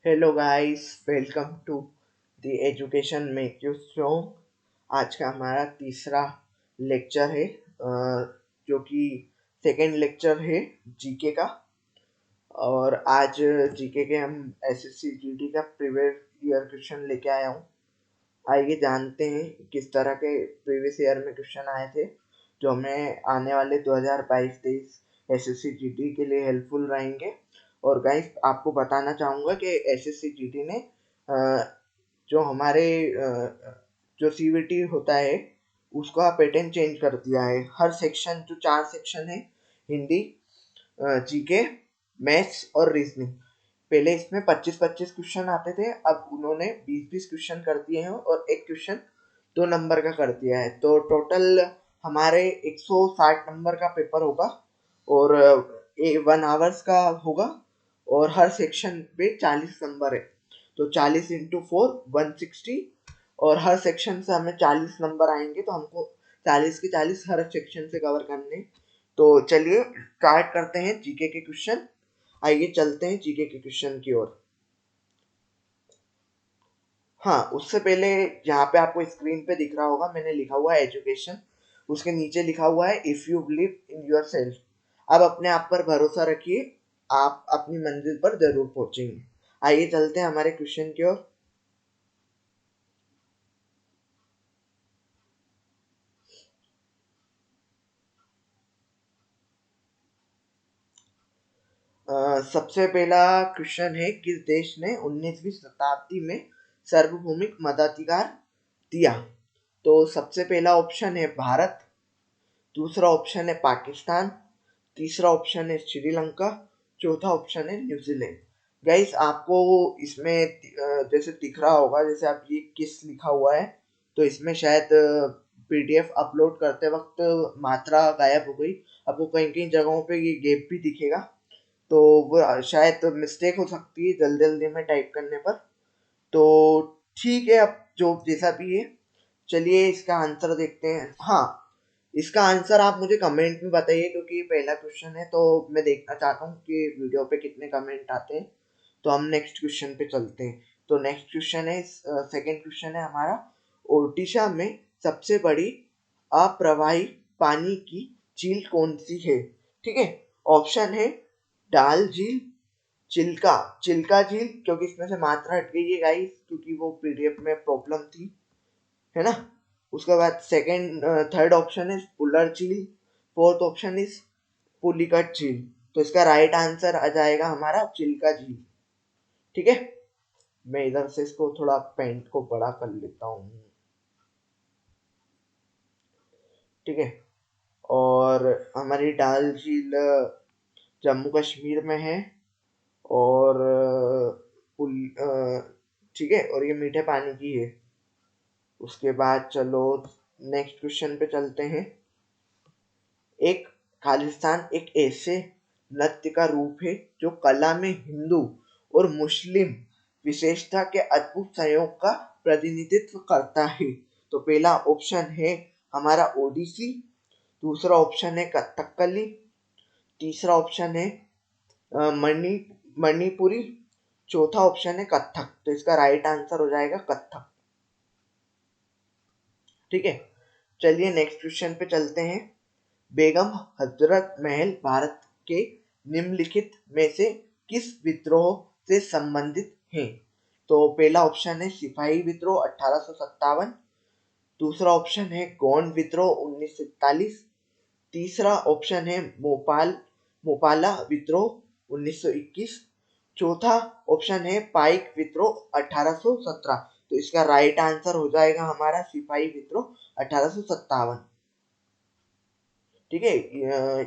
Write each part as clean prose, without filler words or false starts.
Hello guys, welcome to the education make you strong. आज का हमारा तीसरा लेक्चर है, जो कि सेकंड लेक्चर है जीके का। और आज जीके के हम एसएससी जीडी का प्रीवियस ईयर क्वेश्चन लेके आया हूँ। आइए जानते हैं किस तरह के प्रीवियस ईयर में क्वेश्चन आए थे, जो हमें आने वाले 2022-23 एसएससी जीडी के लिए हेल्पफुल रहेंगे। और गाइस, आपको बताना चाहूँगा कि एसएससी जीडी ने जो हमारे जो सीवीटी होता है उसका पैटर्न चेंज कर दिया है। हर सेक्शन, जो 4 सेक्शन है, हिंदी, जीके, मैथ्स और रीजनिंग, पहले इसमें 25-25 क्वेश्चन आते थे, अब उन्होंने 20-20 क्वेश्चन कर दिए हैं और एक क्वेश्चन 2 नंबर का कर दिया है। तो टोटल हमारे 160 नंबर का पेपर होगा और 1 आवर्स का होगा। और हर सेक्शन पे 40 नंबर है, तो 40 इंटू 4 160। और हर सेक्शन से हमें 40 नंबर आएंगे, तो हमको 40 के 40 हर सेक्शन से कवर करने। तो चलिए स्टार्ट करते हैं जीके के क्वेश्चन। आइए चलते हैं जीके के क्वेश्चन की ओर। हाँ, उससे पहले यहाँ पे आपको स्क्रीन पे दिख रहा होगा, मैंने लिखा हुआ है एजुकेशन, उसके नीचे लिखा हुआ है if you believe in your self. अब अपने आप पर भरोसा रखिए, आप अपनी मंजिल पर जरूर पहुंचेंगे। आइए चलते हैं हमारे क्वेश्चन की ओर। सबसे पहला क्वेश्चन है, किस देश ने 19वीं शताब्दी में सार्वभौमिक मताधिकार दिया? तो सबसे पहला ऑप्शन है भारत, दूसरा ऑप्शन है पाकिस्तान, तीसरा ऑप्शन है श्रीलंका, चौथा ऑप्शन है न्यूजीलैंड। गाइस, आपको इसमें जैसे दिख रहा होगा, जैसे आप ये किस लिखा हुआ है, तो इसमें शायद पीडीएफ अपलोड करते वक्त मात्रा गायब हो गई। आपको कहीं कहीं जगहों पे ये गैप भी दिखेगा, तो वो शायद मिस्टेक हो सकती है जल्दी जल्दी में टाइप करने पर। तो ठीक है, अब जो जैसा भी है, चलिए इसका आंसर देखते हैं। हाँ, इसका आंसर आप मुझे कमेंट में बताइए, क्योंकि ये पहला क्वेश्चन है तो मैं देखना चाहता हूँ कि वीडियो पे कितने कमेंट आते हैं। तो हम नेक्स्ट क्वेश्चन पे चलते हैं। तो नेक्स्ट क्वेश्चन है, सेकंड क्वेश्चन है हमारा, ओडिशा में सबसे बड़ी अप्रवाही पानी की झील कौन सी है? ठीक है, ऑप्शन है डाल झील, चिल्का चिल्का झील, क्योंकि इसमें से मात्रा हट गई है गाइस, क्योंकि वो पीडीएफ में प्रॉब्लम थी, है ना। उसके बाद सेकंड थर्ड ऑप्शन है पुलर झील, फोर्थ ऑप्शन इज पुलिकट झील। तो इसका राइट आंसर आ जाएगा हमारा चिल्का झील। ठीक है, मैं इधर से इसको थोड़ा पेंट को बड़ा कर लेता हूँ। ठीक है, और हमारी डाल झील जम्मू कश्मीर में है। और ठीक है, और ये मीठे पानी की है। उसके बाद चलो नेक्स्ट क्वेश्चन पे चलते हैं। एक खालिस्तान एक ऐसे नृत्य का रूप है जो कला में हिंदू और मुस्लिम विशेषता के अद्भुत संयोग का प्रतिनिधित्व करता है। तो पहला ऑप्शन है हमारा ओडिसी, दूसरा ऑप्शन है कथकली, तीसरा ऑप्शन है मणि मणिपुरी, चौथा ऑप्शन है कथक। तो इसका राइट आंसर हो जाएगा कथक। ठीक है, चलिए नेक्स्ट क्वेश्चन पे चलते हैं। बेगम हजरत महल भारत के निम्नलिखित में से किस विद्रोह से संबंधित हैं? तो पहला ऑप्शन है सिपाही विद्रोह 1857, दूसरा ऑप्शन है गोंड विद्रोह 1941, तीसरा ऑप्शन है मोपाला विद्रोह 1921, चौथा ऑप्शन है पाइक विद्रोह 1817। तो इसका राइट आंसर हो जाएगा हमारा सिपाही विद्रोह 1857। ठीक है,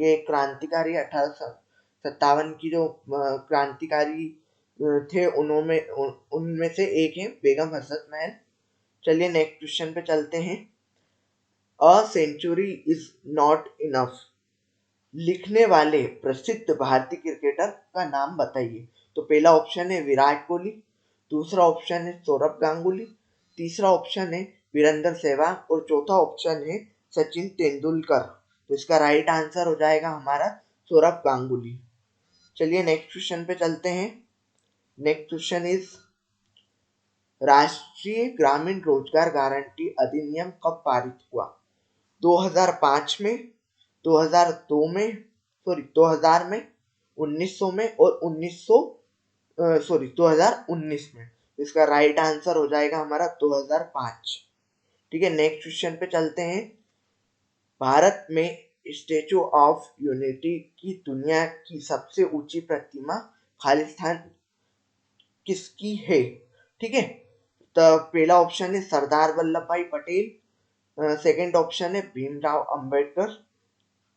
ये क्रांतिकारी 1857 की जो क्रांतिकारी थे, उनमें से एक है बेगम हजरत महल। चलिए नेक्स्ट क्वेश्चन पे चलते हैं। A century is not enough लिखने वाले प्रसिद्ध भारतीय क्रिकेटर का नाम बताइए। तो पहला ऑप्शन है विराट कोहली, दूसरा ऑप्शन है सौरभ गांगुली, तीसरा ऑप्शन है वीरेंद्र सहवाग और चौथा ऑप्शन है सचिन तेंदुलकर। तो इसका राइट आंसर हो जाएगा हमारा सौरभ गांगुली। चलिए नेक्स्ट क्वेश्चन पे चलते हैं। नेक्स्ट क्वेश्चन इज राष्ट्रीय ग्रामीण रोजगार गारंटी अधिनियम कब पारित हुआ? 2005 में, 2002 में, 2000 में, 1900 में और 2019 में। इसका राइट आंसर हो जाएगा हमारा 2005। ठीक है, नेक्स्ट क्वेश्चन पे चलते हैं। भारत में स्टेचू ऑफ यूनिटी की दुनिया की सबसे ऊंची प्रतिमा खालिस्तान किसकी है? ठीक है, तो पहला ऑप्शन है सरदार वल्लभ भाई पटेल, सेकंड ऑप्शन है भीमराव अंबेडकर,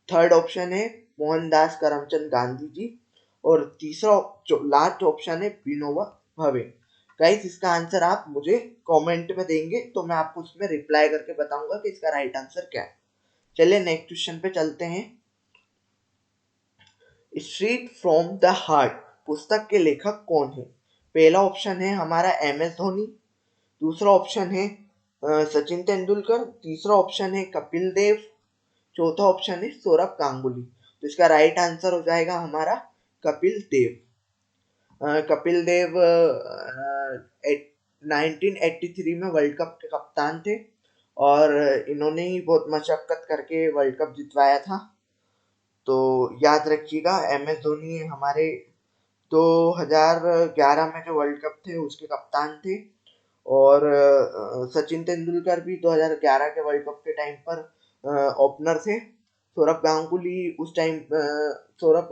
थर्ड ऑप्शन है मोहनदास करमचंद गांधी जी और तीसरा जो लास्ट ऑप्शन है विनोबा भावे। गाइस, इसका आंसर आप मुझे कमेंट में देंगे तो मैं आपको उसमें रिप्लाई करके बताऊंगा कि इसका राइट आंसर क्या है। चलिए नेक्स्ट क्वेश्चन पे चलते हैं। स्ट्रीट फ्रॉम द हार्ट पुस्तक के लेखक कौन है? पहला ऑप्शन है हमारा MS धोनी, दूसरा ऑप्शन है सचिन तेंदुलकर, तीसरा ऑप्शन है कपिल देव, चौथा ऑप्शन है सौरभ गांगुली। तो इसका राइट आंसर हो जाएगा हमारा कपिल देव। कपिल देव 1983 में वर्ल्ड कप के कप्तान थे और इन्होंने ही बहुत मशक्कत करके वर्ल्ड कप जितवाया था। तो याद रखिएगा, MS धोनी हमारे 2011 में जो वर्ल्ड कप थे उसके कप्तान थे और सचिन तेंदुलकर भी 2011 के वर्ल्ड कप के टाइम पर ओपनर थे। सौरभ गांगुली उस टाइम सौरभ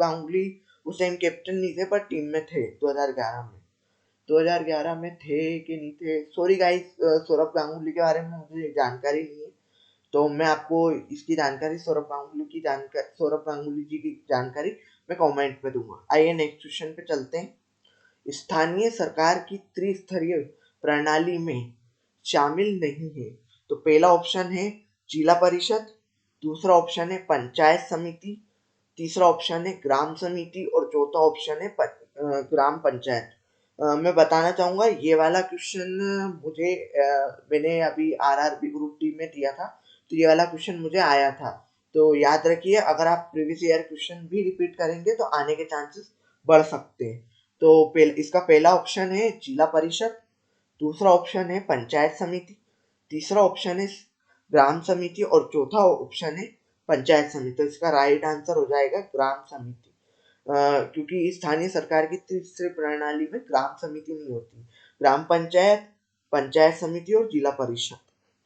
गांगुली उस टाइम कैप्टन नहीं थे पर टीम में थे 2011 में थे कि नहीं थे, सॉरी गाइस, सौरभ गांगुली के बारे में मुझे जानकारी नहीं है तो मैं आपको इसकी जानकारी सौरभ गांगुली जी की जानकारी मैं कमेंट में दूंगा। आइए नेक्स्ट क्वेश्चन पे चलते हैं। स्थानीय सरकार की त्रिस्तरीय प्रणाली में शामिल नहीं है। तो पहला ऑप्शन है जिला परिषद, दूसरा ऑप्शन है पंचायत समिति, तीसरा ऑप्शन है ग्राम समिति और चौथा ऑप्शन है ग्राम पंचायत। मैं बताना चाहूंगा ये वाला क्वेश्चन मैंने अभी RRB ग्रुप डी में दिया था तो ये वाला क्वेश्चन मुझे आया था। तो याद रखिए, अगर आप प्रीवियस ईयर क्वेश्चन भी रिपीट करेंगे तो आने के चांसेस बढ़ सकते हैं। तो इसका पहला ऑप्शन है जिला परिषद, दूसरा ऑप्शन है पंचायत समिति, तीसरा ऑप्शन है ग्राम समिति और चौथा ऑप्शन है पंचायत समिति। तो इसका राइट आंसर हो जाएगा ग्राम समिति, क्योंकि स्थानीय सरकार की त्रिस्तरीय प्रणाली में ग्राम समिति नहीं होती, ग्राम पंचायत, पंचायत समिति और जिला परिषद।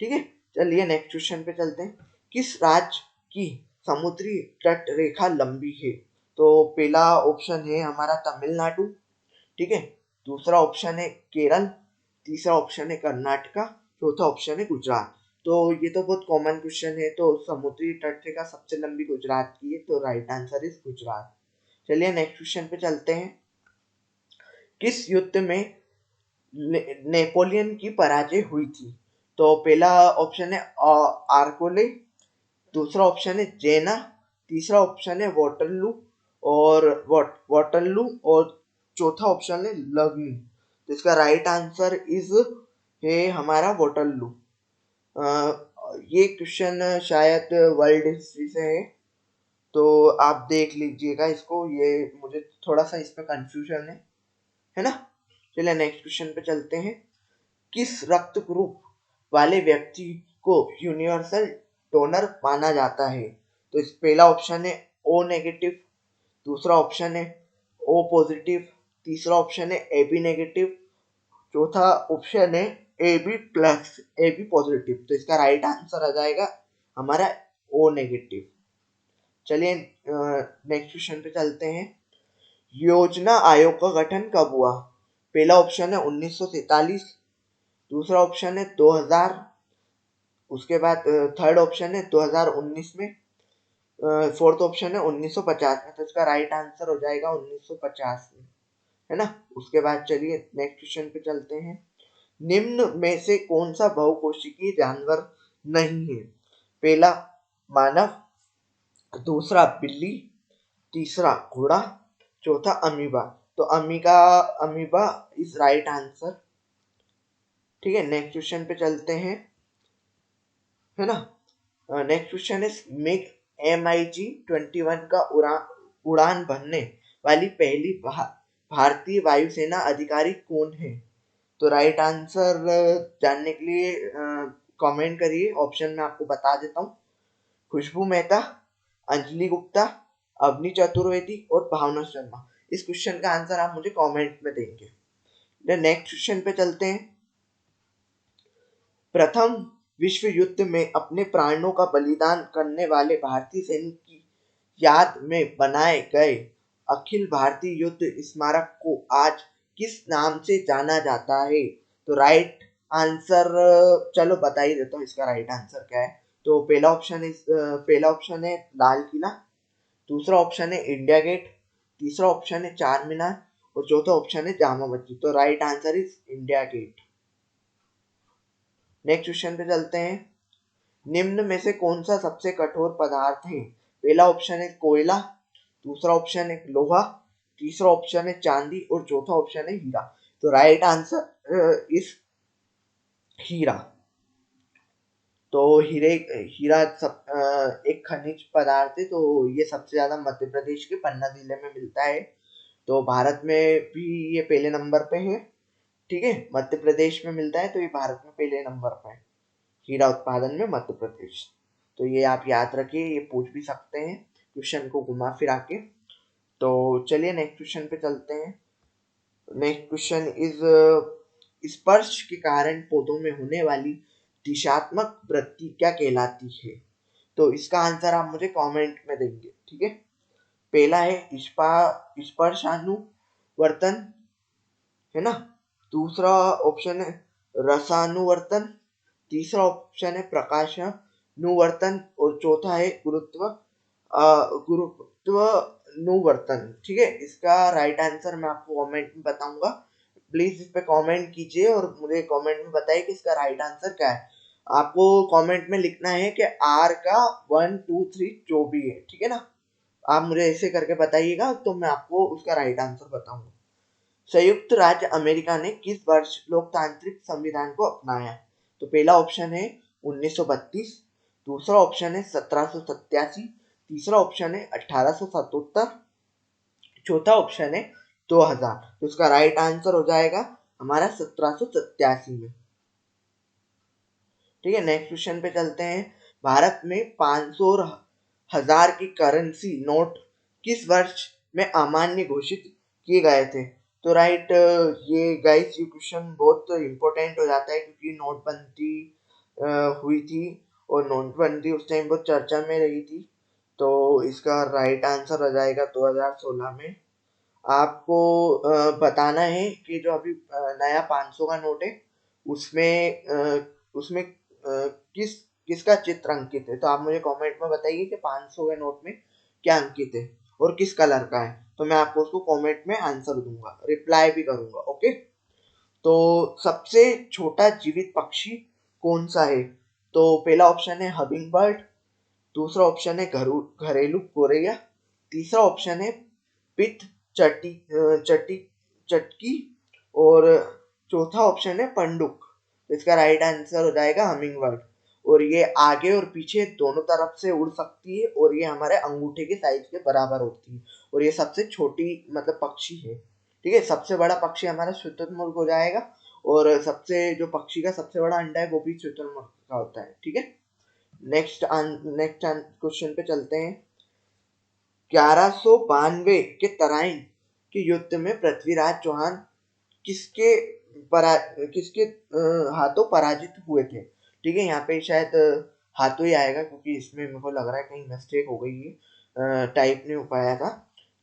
ठीक है, चलिए नेक्स्ट क्वेश्चन पे चलते हैं। किस राज्य की समुद्री तट रेखा लंबी है? तो पहला ऑप्शन है हमारा तमिलनाडु, ठीक है, दूसरा ऑप्शन है केरल, तीसरा ऑप्शन है कर्नाटका, चौथा ऑप्शन है गुजरात। तो ये तो बहुत कॉमन क्वेश्चन है, तो समुद्री तट रेखा सबसे लंबी गुजरात की है, तो राइट आंसर इज गुजरात। चलिए नेक्स्ट क्वेश्चन पे चलते हैं। किस युद्ध में नेपोलियन की पराजय हुई थी? तो पहला ऑप्शन है आर्कोले, दूसरा ऑप्शन है जेना, तीसरा ऑप्शन है वाटरलू और चौथा ऑप्शन है लवनी। तो इसका राइट आंसर इज है हमारा वाटरलू। ये क्वेश्चन शायद वर्ल्ड हिस्ट्री से है तो आप देख लीजिएगा इसको, ये मुझे थोड़ा सा इसमें कंफ्यूजन है ना। चलिए नेक्स्ट क्वेश्चन पे चलते हैं। किस रक्त ग्रुप वाले व्यक्ति को यूनिवर्सल डोनर माना जाता है? तो इस पहला ऑप्शन है O नेगेटिव, दूसरा ऑप्शन है O पॉजिटिव, तीसरा ऑप्शन है AB नेगेटिव, चौथा ऑप्शन है AB पॉजिटिव। तो इसका राइट आंसर आ जाएगा हमारा O नेगेटिव। चलिए नेक्स्ट क्वेश्चन पे चलते हैं। योजना आयोग का गठन कब हुआ? पहला ऑप्शन है 1943, दूसरा ऑप्शन है 2000, उसके बाद थर्ड ऑप्शन है 2019 में, फोर्थ ऑप्शन है 1950 में। तो इसका राइट आंसर हो जाएगा 1950 में, है ना। उसके बाद चलिए नेक्स्ट क्वेश्चन पे चलते हैं। निम्न में से कौन सा बहुकोशिकीय जानवर नहीं है? पहला मानव, दूसरा बिल्ली, तीसरा घोड़ा, चौथा अमीबा। तो अमीबा इज राइट आंसर। ठीक है, नेक्स्ट क्वेश्चन पे चलते हैं, है ना। Next question is MiG MiG-21 का उड़ान भरने वाली पहली भारतीय वायुसेना अधिकारी कौन है? तो राइट आंसर जानने के लिए कमेंट करिए। ऑप्शन में आपको बता देता हूँ। खुशबू मेहता, अंजलि गुप्ता, अवनी चतुर्वेदी और भावना शर्मा। इस क्वेश्चन का आंसर आप मुझे कमेंट में देंगे। नेक्स्ट क्वेश्चन पे चलते हैं। प्रथम विश्व युद्ध में अपने प्राणों का बलिदान करने वाले भारतीय सैनिक की याद में बनाए गए अखिल भारतीय युद्ध स्मारक को आज किस नाम से जाना जाता है? तो राइट आंसर चलो बता ही देता हूँ इसका राइट आंसर क्या है। तो पहला ऑप्शन है लाल किला, दूसरा ऑप्शन है इंडिया गेट, तीसरा ऑप्शन है चार मीनार और चौथा ऑप्शन है जामा मस्जिद। तो right answer is India Gate. Next question पे चलते हैं। निम्न में से कौन सा सबसे कठोर पदार्थ है? पहला ऑप्शन है कोयला, दूसरा ऑप्शन है लोहा, तीसरा ऑप्शन है चांदी और चौथा ऑप्शन है हीरा। तो राइट आंसर इज हीरा। तो हीरा एक खनिज पदार्थ है। तो ये सबसे ज्यादा मध्य प्रदेश के पन्ना जिले में मिलता है। तो भारत में भी ये पहले नंबर पे है। ठीक है, मध्य प्रदेश में मिलता है तो ये भारत में पहले नंबर पे है हीरा उत्पादन में मध्य प्रदेश। तो ये आप याद रखिए, ये पूछ भी सकते हैं क्वेश्चन को घुमा फिरा के। तो चलिए नेक्स्ट क्वेश्चन पे चलते हैं। नेक्स्ट क्वेश्चन इज स्पर्श के कारण पौधों में होने वाली दिशात्मक वृद्धि क्या कहलाती है? तो इसका आंसर आप मुझे कमेंट में देंगे। ठीक है, पहला है स्पर्शानुवर्तन, है ना। दूसरा ऑप्शन है रसानुवर्तन, तीसरा ऑप्शन है प्रकाशानुवर्तन और चौथा है गुरुत्वानुवर्तन। ठीक है, इसका राइट आंसर मैं आपको कमेंट में बताऊंगा। प्लीज इस पे कमेंट कीजिए और मुझे कमेंट में बताइए कि इसका राइट आंसर क्या है। आपको कमेंट में लिखना है कि आर का 1 2 3 जो भी है, ठीक है ना। आप मुझे ऐसे करके बताइएगा तो मैं आपको उसका राइट आंसर बताऊंगा। संयुक्त राज्य अमेरिका ने किस वर्ष लोकतांत्रिक संविधान को अपनाया? तो पहला ऑप्शन है 1932, दूसरा ऑप्शन है 1787, तीसरा ऑप्शन है 1877, चौथा ऑप्शन है 2000। तो इसका राइट आंसर हो जाएगा हमारा 1787 में। ठीक है, नेक्स्ट क्वेश्चन पे चलते हैं। भारत में 500 और 1000 की करेंसी नोट किस वर्ष में अमान्य घोषित किए गए थे? तो राइट, ये गाइस ये क्वेश्चन बहुत इंपॉर्टेंट हो जाता है क्योंकि नोटबंदी हुई थी और नोटबंदी उस टाइम बहुत चर्चा में रही थी। तो इसका राइट आंसर हो जाएगा 2016 में। आपको बताना है कि जो अभी नया 500 का नोट है उसमें किसका चित्र अंकित है। तो आप मुझे कमेंट में बताइए कि 500 के नोट में क्या अंकित है और किस कलर का है। तो मैं आपको उसको कमेंट में आंसर दूंगा, रिप्लाई भी करूंगा। ओके, तो सबसे छोटा जीवित पक्षी कौन सा है? तो पहला ऑप्शन है हमिंग बर्ड, दूसरा ऑप्शन है घरेलू गोरैया, तीसरा ऑप्शन है पित चटी चटी चटकी और चौथा ऑप्शन है पंडुक। इसका राइट आंसर हो जाएगा हमिंग बर्ड। और ये आगे और पीछे दोनों तरफ से उड़ सकती है और ये हमारे अंगूठे के साइज के बराबर होती है और ये सबसे छोटी मतलब पक्षी है। ठीक है, सबसे बड़ा पक्षी हमारा शुतुरमुर्ग हो जाएगा और सबसे जो पक्षी का सबसे बड़ा अंडा है वो भी शुतुरमुर्ग का होता है। ठीक है, नेक्स्ट क्वेश्चन पे चलते हैं। 1192 के तराइन के युद्ध में पृथ्वीराज चौहान किसके किसके हाथों पराजित हुए थे? ठीक है, यहाँ पे शायद हाथों ही आएगा क्योंकि इसमें मेरे को लग रहा है कहीं मिस्टेक हो गई है, टाइप नहीं हो पाया था।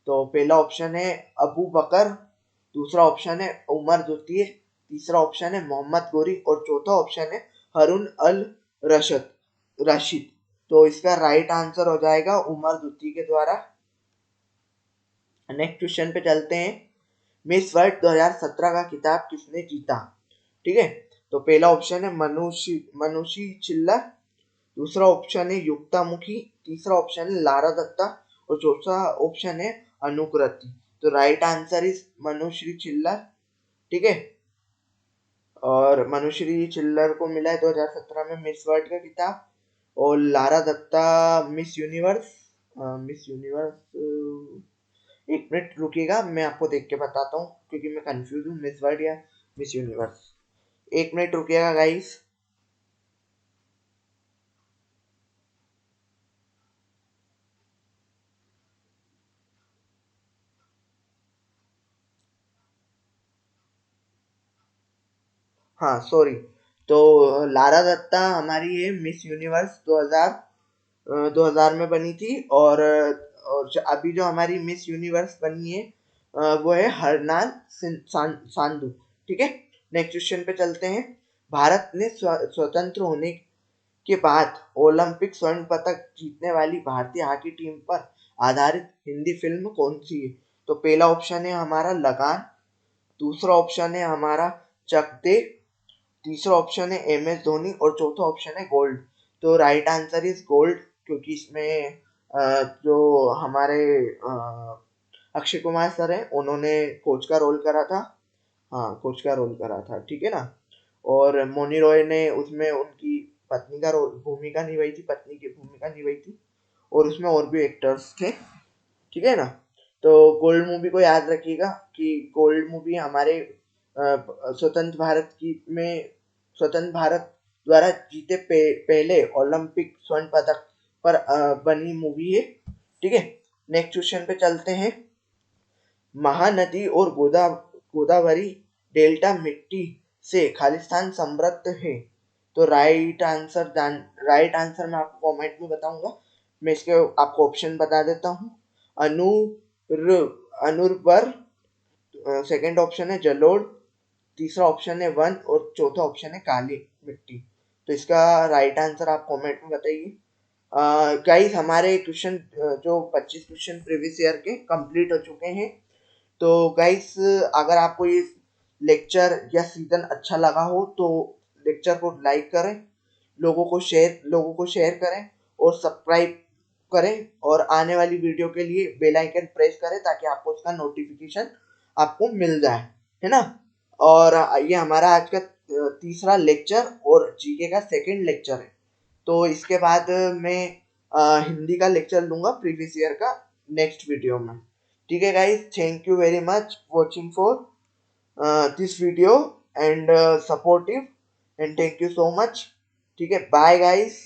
तो पहला ऑप्शन है अबू बकर, दूसरा ऑप्शन है उमर द्वितीय, तीसरा ऑप्शन है मोहम्मद गोरी और चौथा ऑप्शन है हरुन अल रशीद। तो इसका राइट आंसर हो जाएगा उमर द्वितीय के द्वारा। नेक्स्ट क्वेश्चन पे चलते हैं। मिस वर्ल्ड 2017 का खिताब किसने जीता? ठीक है, तो पहला ऑप्शन है मनुषी चिल्लर, दूसरा ऑप्शन है युक्ता मुखी, तीसरा ऑप्शन है लारा दत्ता और चौथा ऑप्शन है अनुकृति। तो राइट आंसर इज मनुश्री चिल्लर। ठीक है, और मनुश्री चिल्लर को मिला है 2017 में मिस वर्ल्ड का खिताब और लारा दत्ता मिस यूनिवर्स एक मिनट रुकिएगा, मैं आपको देख के बताता हूँ क्योंकि मैं कंफ्यूज हूँ, मिस वर्ल्ड या मिस यूनिवर्स। एक मिनट रुकिएगा गाइस। हाँ सॉरी। तो लारा दत्ता हमारी है मिस यूनिवर्स 2000 में बनी थी। और अभी जो हमारी मिस यूनिवर्स बनी है वो है हरनान सांधू। ठीक है, नेक्स्ट क्वेश्चन पे चलते हैं। भारत ने स्वतंत्र होने के बाद ओलंपिक स्वर्ण पदक जीतने वाली भारतीय हॉकी टीम पर आधारित हिंदी फिल्म कौन सी है? तो पहला ऑप्शन है हमारा लगान, दूसरा ऑप्शन है हमारा चक दे, तीसरा ऑप्शन है एम एस धोनी और चौथा ऑप्शन है गोल्ड। तो राइट आंसर इज गोल्ड, क्योंकि इसमें जो हमारे अक्षय कुमार सर हैं उन्होंने कोच का रोल करा था। हाँ, कोच का रोल करा था, ठीक है ना। और मोनी रॉय ने उसमें उनकी पत्नी का रोल भूमिका निभाई थी, पत्नी की भूमिका निभाई थी। और उसमें और भी एक्टर्स थे, ठीक है ना। तो गोल्ड मूवी को याद रखिएगा कि गोल्ड मूवी हमारे स्वतंत्र भारत की में स्वतंत्र भारत द्वारा जीते पहले ओलंपिक स्वर्ण पदक पर बनी मूवी है, ठीक है। नेक्स्ट क्वेश्चन पे चलते हैं। महानदी और गोदावरी डेल्टा मिट्टी से खालिस्तान समृद्ध है। तो राइट आंसर मैं आपको कमेंट में बताऊंगा। मैं इसके आपको ऑप्शन बता देता हूँ। अनुर अनुर्वर, सेकंड ऑप्शन है जलोढ़, तीसरा ऑप्शन है वन और चौथा ऑप्शन है काली मिट्टी। तो इसका राइट आंसर आप कमेंट में बताइए। गाइस हमारे क्वेश्चन जो 25 क्वेश्चन प्रीवियस ईयर के कंप्लीट हो चुके हैं। तो गाइस अगर आपको ये लेक्चर या सीजन अच्छा लगा हो तो लेक्चर को लाइक करें, लोगों को शेयर करें और सब्सक्राइब करें और आने वाली वीडियो के लिए बेल आइकन प्रेस करें ताकि आपको उसका नोटिफिकेशन आपको मिल जाए, है ना। और ये हमारा आज का तीसरा लेक्चर और जीके का सेकंड लेक्चर है। तो इसके बाद मैं हिंदी का लेक्चर लूंगा प्रीवियस ईयर का नेक्स्ट वीडियो में। ठीक है guys, thank you very much watching for this video and supportive and thank you so much. ठीक है, बाय गाइस।